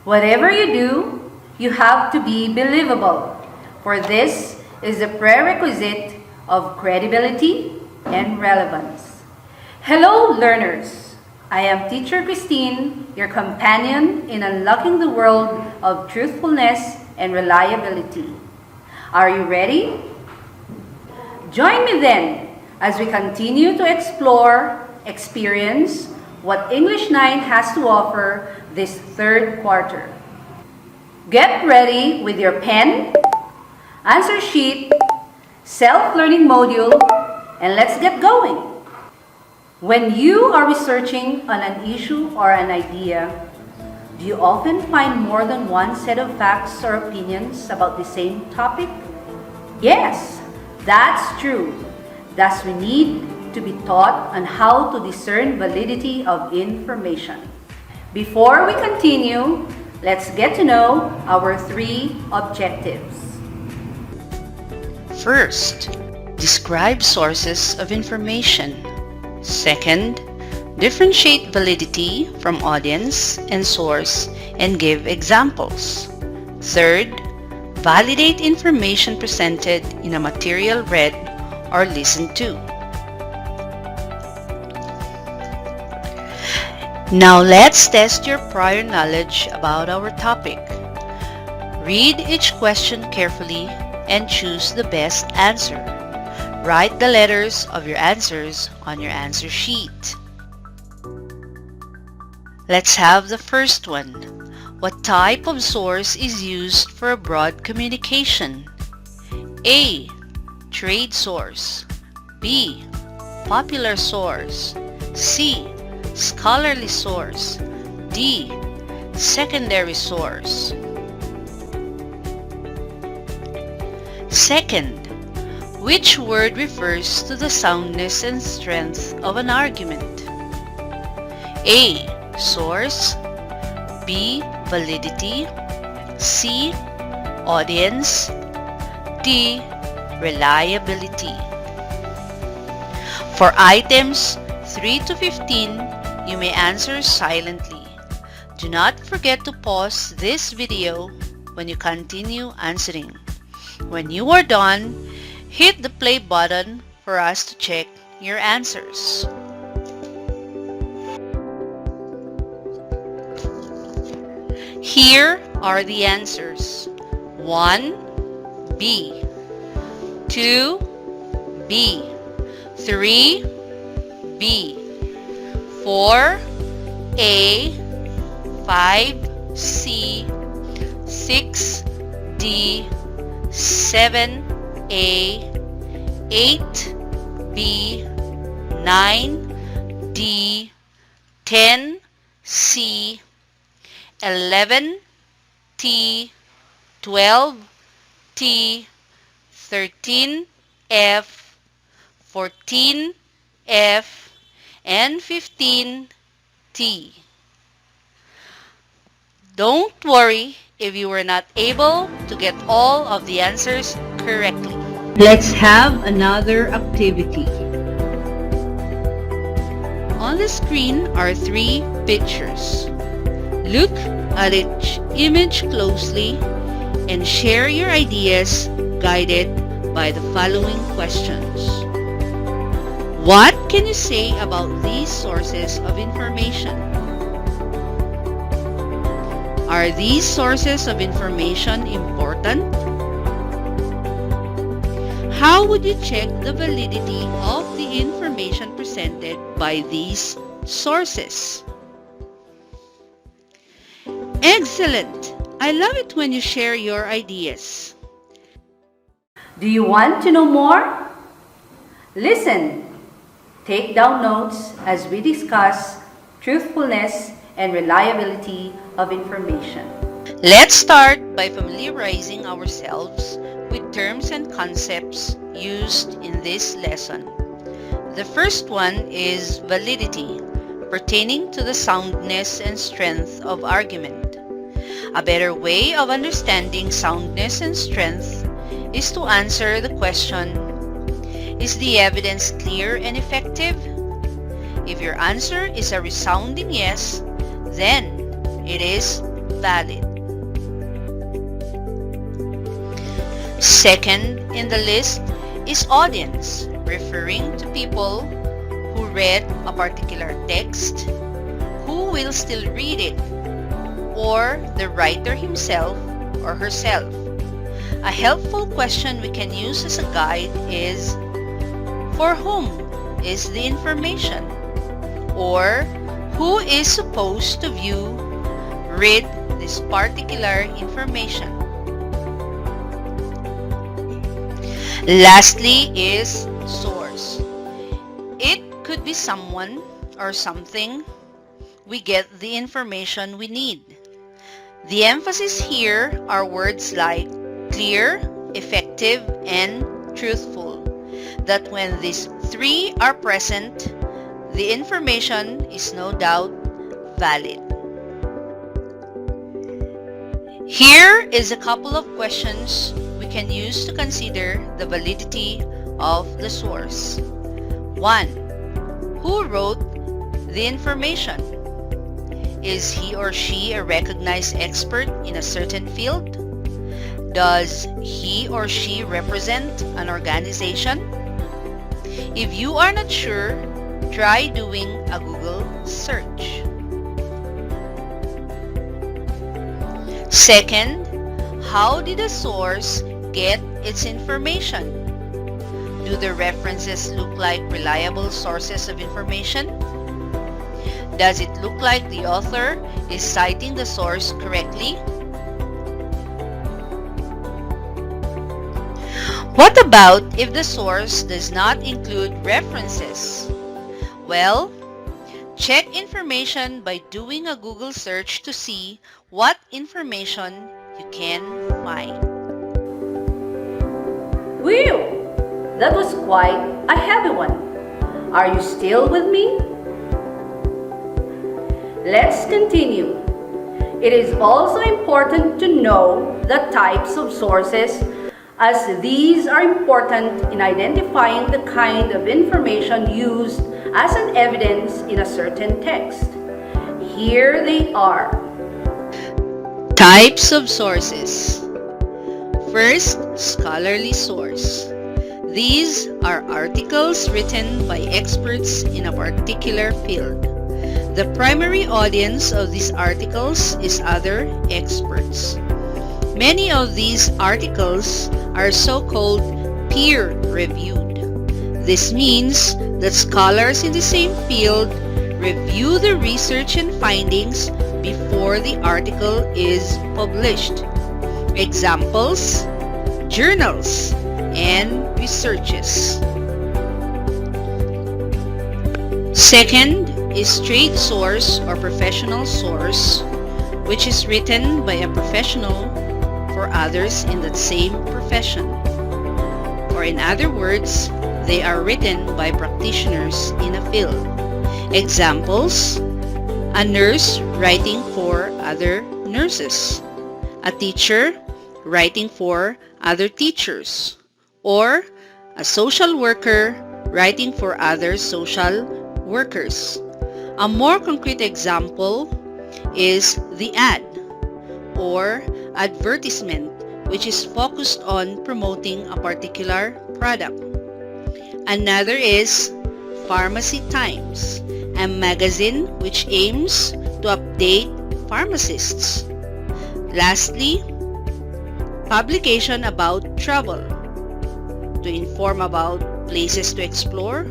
Whatever you do, you have to be believable, for this is a prerequisite of credibility and relevance. Hello, learners! I am Teacher Christine, your companion in unlocking the world of truthfulness and reliability. Are you ready? Join me then as we continue to explore, experience what English 9 has to offer this third quarter. Get ready with your pen, answer sheet, self-learning module, and let's get going. When you are researching on an issue or an idea, do you often find more than one set of facts or opinions about the same topic? Yes, that's true. Thus, we need to be taught on how to discern validity of information. Before we continue, let's get to know our 3 objectives. First, describe sources of information. Second, differentiate validity from audience and source and give examples. Third, validate information presented in a material read or listened to. Now let's test your prior knowledge about our topic. Read each question carefully and choose the best answer. Write the letters of your answers on your answer sheet. Let's have the first one. What type of source is used for a broad communication? A. Trade source. B. Popular source. C. Scholarly source. D. Secondary source. Second, which word refers to the soundness and strength of an argument? A. Source. B. Validity. C. Audience. D. Reliability. For items 3 to 15, you may answer silently. Do not forget to pause this video when you continue answering. When you are done, hit the play button for us to check your answers. Here are the answers. 1. B. 2. B. 3. B. 4. A. 5. C. 6. D. 7. A. 8. B. 9. D. 10. C. 11. T. 12. T. 13. F. 14. F. And 15. T. Don't worry if you were not able to get all of the answers correctly. Let's have another activity. On the screen are 3 pictures. Look at each image closely and share your ideas guided by the following questions. What can you say about these sources of information? Are these sources of information important? How would you check the validity of the information presented by these sources? Excellent! I love it when you share your ideas. Do you want to know more? Listen. Take down notes as we discuss truthfulness and reliability of information. Let's start by familiarizing ourselves with terms and concepts used in this lesson. The first one is validity, pertaining to the soundness and strength of argument. A better way of understanding soundness and strength is to answer the question, is the evidence clear and effective? If your answer is a resounding yes, then it is valid. Second in the list is audience, referring to people who read a particular text, who will still read it, or the writer himself or herself. A helpful question we can use as a guide is, for whom is the information? Or who is supposed to read this particular information? Lastly is source. It could be someone or something we get the information we need. The emphasis here are words like clear, effective, and truthful. That when these three are present, the information is no doubt valid. Here is a couple of questions we can use to consider the validity of the source. 1. Who wrote the information? Is he or she a recognized expert in a certain field? Does he or she represent an organization? If you are not sure, try doing a Google search. Second, how did the source get its information? Do the references look like reliable sources of information? Does it look like the author is citing the source correctly? What about if the source does not include references? Well, check information by doing a Google search to see what information you can find. Whew! That was quite a heavy one. Are you still with me? Let's continue. It is also important to know the types of sources, as these are important in identifying the kind of information used as an evidence in a certain text. Here they are. Types of sources. First, scholarly source. These are articles written by experts in a particular field. The primary audience of these articles is other experts. Many of these articles are so-called peer-reviewed. This means that scholars in the same field review the research and findings before the article is published. Examples: journals and researches. Second is trade source or professional source, which is written by a professional for others in that same profession. Or in other words, they are written by practitioners in a field. Examples: a nurse writing for other nurses, a teacher writing for other teachers, or a social worker writing for other social workers. A more concrete example is the ad or advertisement, which is focused on promoting a particular product. Another is Pharmacy Times, a magazine which aims to update pharmacists. Lastly, publication about travel, to inform about places to explore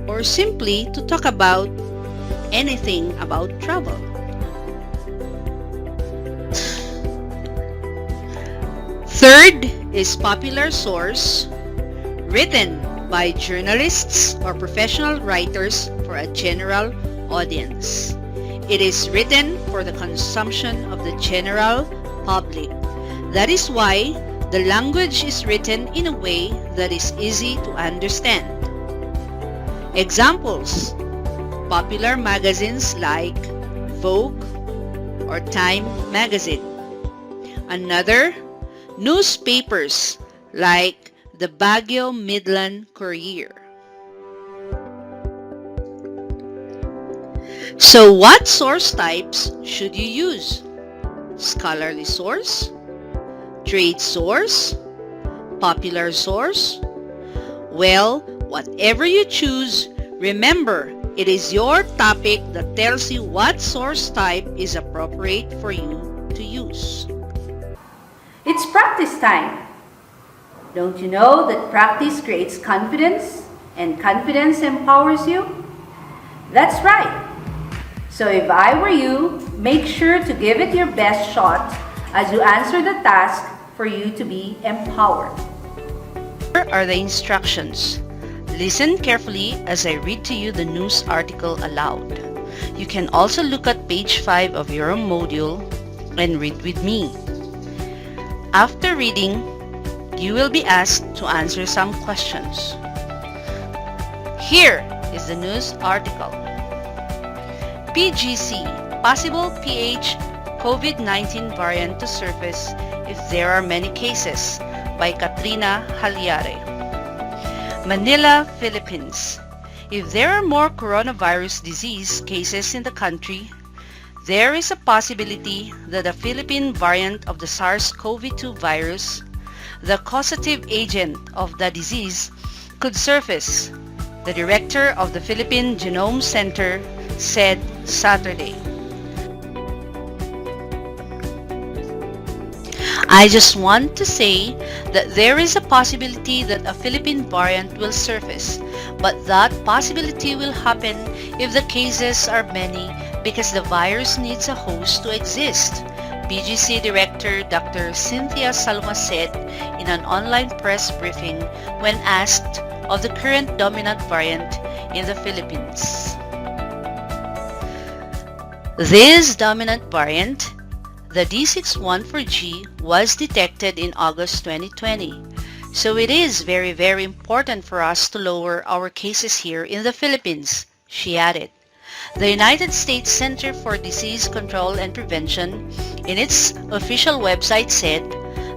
or simply to talk about anything about travel. Third is popular source, written by journalists or professional writers for a general audience. It is written for the consumption of the general public. That is why the language is written in a way that is easy to understand. Examples: popular magazines like Vogue or Time magazine. Another, newspapers like the Baguio Midland Courier. So what source types should you use? scholarly source, trade source, popular source? Well, whatever you choose, remember, it is your topic that tells you what source type is appropriate for you to use. It's practice time. Don't you know that practice creates confidence and confidence empowers you? That's right. So if I were you, make sure to give it your best shot as you answer the task for you to be empowered. Here are the instructions. Listen carefully as I read to you the news article aloud. You can also look at page 5 of your module and read with me. After reading, you will be asked to answer some questions. Here is the news article. PGC, possible PH COVID-19 variant to surface if there are many cases, by Katrina Halyare. Manila, Philippines. If there are more coronavirus disease cases in the country, there is a possibility that a Philippine variant of the SARS-CoV-2 virus, the causative agent of the disease, could surface, the director of the Philippine Genome Center said Saturday. I just want to say that there is a possibility that a Philippine variant will surface, but that possibility will happen if the cases are many because the virus needs a host to exist, PGC Director Dr. Cynthia Salma said in an online press briefing when asked of the current dominant variant in the Philippines. This dominant variant, the D614G, was detected in August 2020. So it is very, very important for us to lower our cases here in the Philippines, she added. The United States Center for Disease Control and Prevention, in its official website, said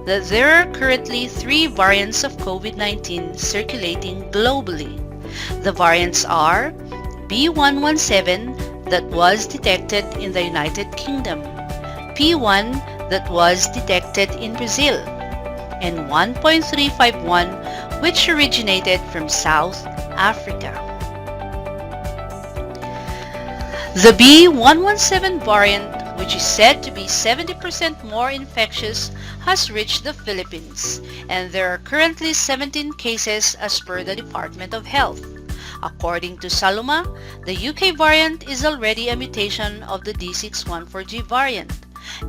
that there are currently 3 variants of COVID-19 circulating globally. The variants are B117 that was detected in the United Kingdom, P1 that was detected in Brazil, and 1.351 which originated from South Africa. The B117 variant, which is said to be 70% more infectious, has reached the Philippines, and there are currently 17 cases as per the Department of Health. According to Saluma, the UK variant is already a mutation of the D614G variant.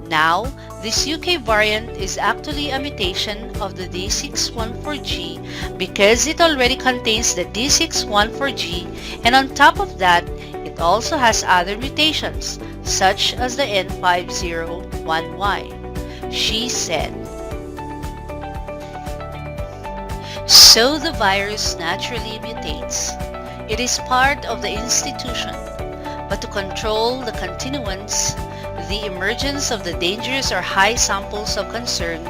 Now, this UK variant is actually a mutation of the D614G because it already contains the D614G, and on top of that, it also has other mutations, such as the N501Y, she said. So the virus naturally mutates. It is part of the institution, but to control the continuance, the emergence of the dangerous or high samples of concern,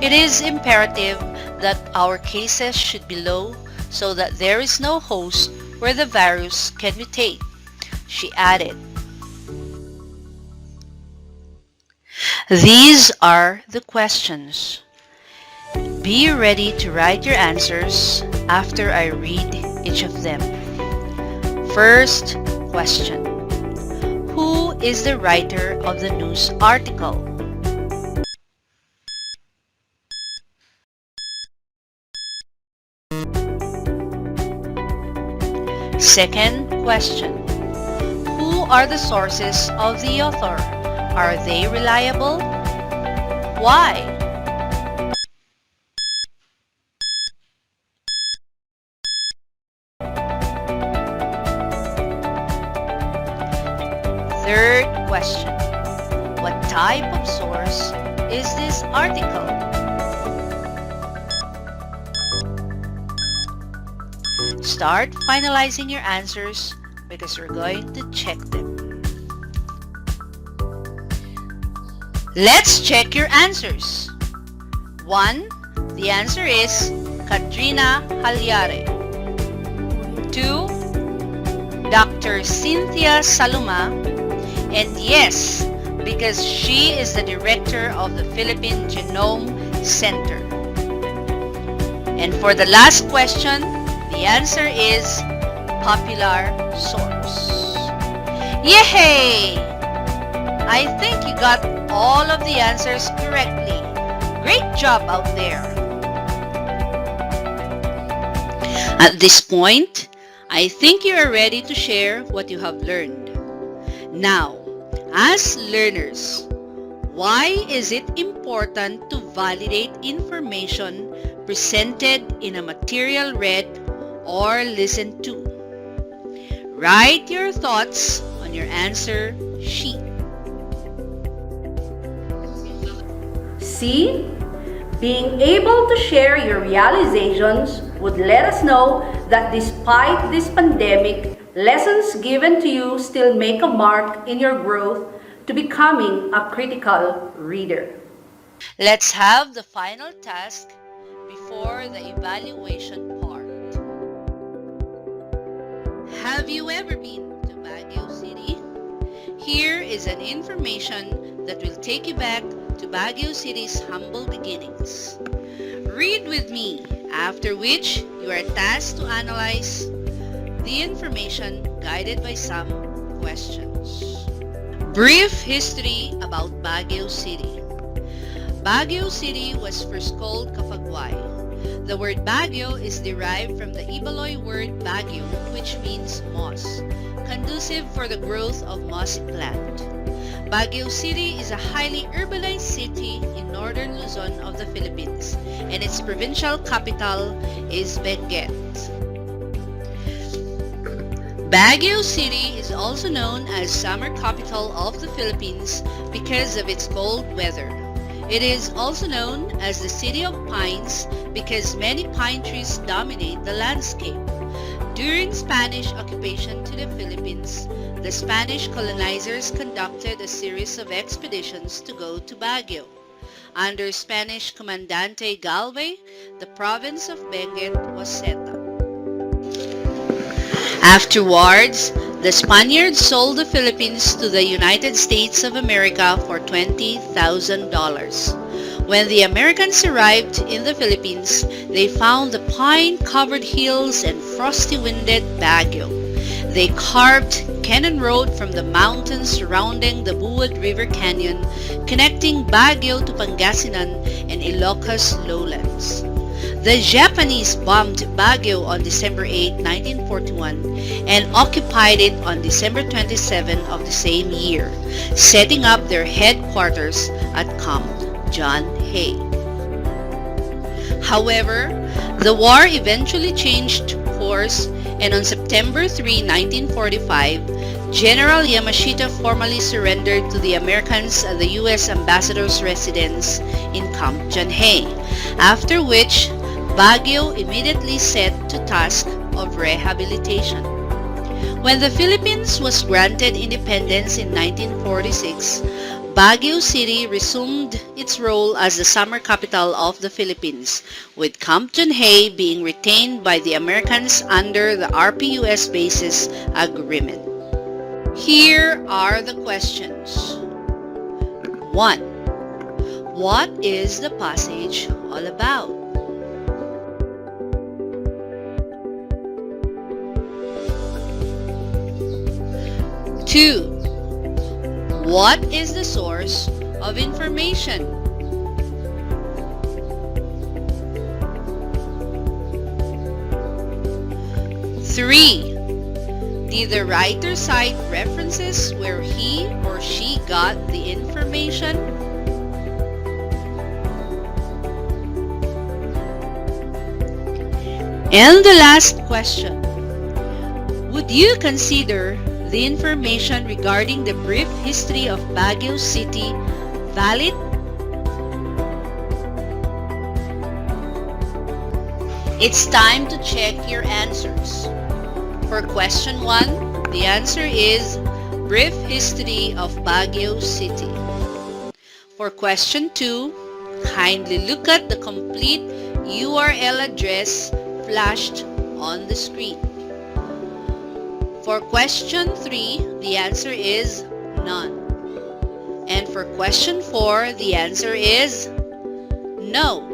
it is imperative that our cases should be low so that there is no host where the virus can mutate, she added. These are the questions. Be ready to write your answers after I read each of them. First question. Who is the writer of the news article? Second question. Who are the sources of the author? Are they reliable? Why? Third question. What type of source is this article? Start finalizing your answers because we're going to check them. Let's check your answers. 1. The answer is Katrina Halyare. 2. Dr. Cynthia Saluma. And yes, because she is the director of the Philippine Genome Center. And for the last question, the answer is popular source. Yay! I think you got all of the answers correctly. Great job out there. At this point, I think you are ready to share what you have learned. Now, as learners, why is it important to validate information presented in a material read or listened to? Write your thoughts on your answer sheet. See? Being able to share your realizations would let us know that despite this pandemic, lessons given to you still make a mark in your growth to becoming a critical reader. Let's have the final task before the evaluation part. Have you ever been to Baguio City? Here is an information that will take you back to Baguio City's humble beginnings. Read with me, after which you are tasked to analyze the information guided by some questions. Brief history about Baguio City. Baguio City was first called Cafaguay. The word Baguio is derived from the Ibaloy word Baguio, which means moss, conducive for the growth of mossy plant. Baguio City is a highly urbanized city in northern Luzon of the Philippines, and its provincial capital is Benguet. Baguio City is also known as summer capital of the Philippines because of its cold weather. It is also known as the City of Pines because many pine trees dominate the landscape. During Spanish occupation to the Philippines, the Spanish colonizers conducted a series of expeditions to go to Baguio. Under Spanish Comandante Galvez, the province of Benguet was set up. Afterwards, the Spaniards sold the Philippines to the United States of America for $20,000. When the Americans arrived in the Philippines, they found the pine-covered hills and frosty-winded Baguio. They carved Cannon Road from the mountains surrounding the Buwad River Canyon, connecting Baguio to Pangasinan and Ilocos lowlands. The Japanese bombed Baguio on December 8, 1941 and occupied it on December 27 of the same year, setting up their headquarters at Camp John Hay. However, the war eventually changed course, and on September 3, 1945, General Yamashita formally surrendered to the Americans at the U.S. Ambassador's residence in Camp John Hay, after which Baguio immediately set to task of rehabilitation. When the Philippines was granted independence in 1946, Baguio City resumed its role as the summer capital of the Philippines, with Camp John Hay being retained by the Americans under the RPUS Bases Agreement. Here are the questions. 1. What is the passage all about? 2. What is the source of information? 3. Did the writer cite references where he or she got the information? And the last question. Would you consider the information regarding the brief history of Baguio City valid? It's time to check your answers. For question 1, the answer is Brief History of Baguio City. For question 2, kindly look at the complete URL address flashed on the screen. For question 3, the answer is none. And for question 4, the answer is no.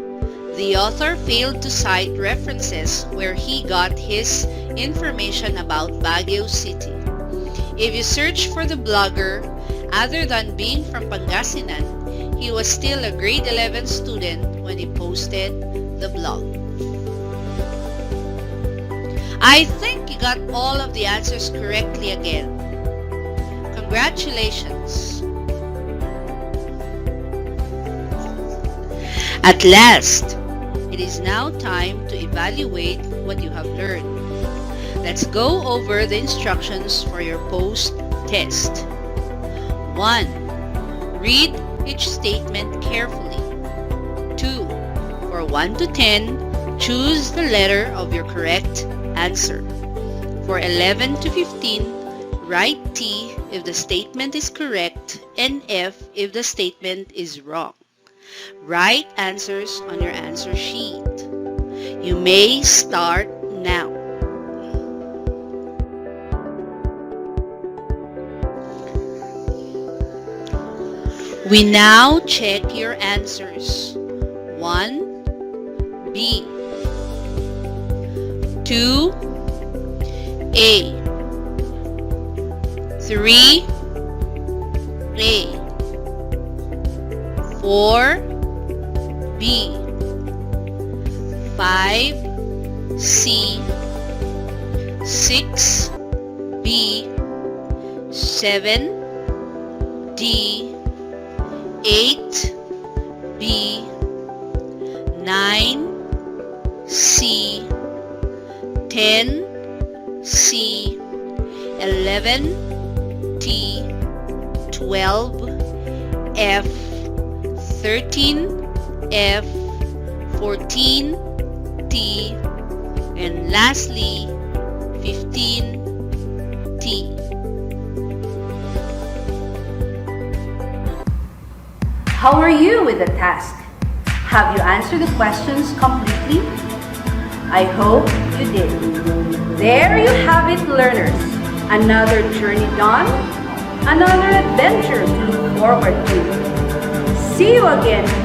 The author failed to cite references where he got his information about Baguio City. If you search for the blogger, other than being from Pangasinan, he was still a grade 11 student when he posted the blog. I think you got all of the answers correctly again. Congratulations! At last, it is now time to evaluate what you have learned. Let's go over the instructions for your post-test. 1. Read each statement carefully. 2. For 1 to 10, choose the letter of your correct answer. For 11 to 15, write T if the statement is correct and F if the statement is wrong. Write answers on your answer sheet. You may start now. We now check your answers. 1, B. 2, A. 3, A. 4, B. 5, C. 6, B. 7, D. 8, B. 9, C. 10, C. 11, T. 12, F. 13, F. 14, T. And lastly, 15, T. How are you with the task? Have you answered the questions completely? I hope you did. There you have it, learners. Another journey done, another adventure to look forward to. See you again